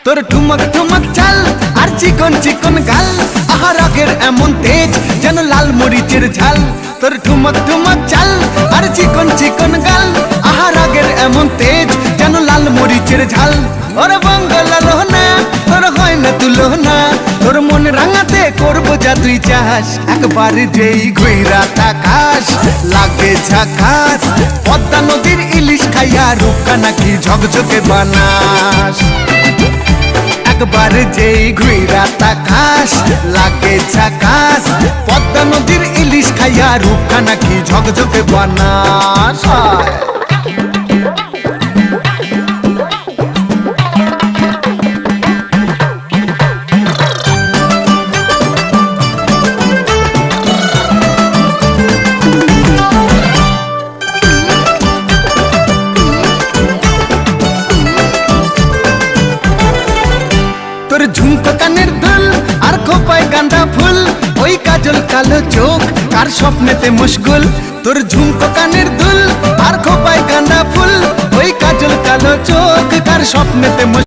তোর ঠুমক ঠুমক চাল আর চিকন চিকন গাল, আহা রাগের এমন তেজ যেন লাল মরিচের ঝাল। তোর ঠুমক ঠুমক চাল আর চিকন চিকন গাল, আহা রাগের এমন তেজ যেন লাল মরিচের ঝাল। ওরে বঙ্গলা লোহনা তোর হয় না তুলনা, তোর মন রাঙাতে করবো যা তুই চাস। একবার যেই ঘুইরা তাকাস লাগে ঝাকাস, পদ্মা নদীর ইলিশ খাইয়া রূপকা নাকি ঝকঝকে বানাস। একবার যেই ঘুইরা তাকাস লাগে ঝাকাস, পদ্মা নদীর ইলিশ খাইয়া রূপকা নাকি ঝকঝকে বানাস। তোর ঝুমকো কানের দুল আর খোপায় গাঁদা ফুল, ওই কাজল কালো চোখ কার স্বপ্নেতে মশগুল। তোর ঝুমকো কানের দুল আর খোপায় গাঁদা ফুল, ওই কাজল কালো চোখ কার স্বপ্নেতে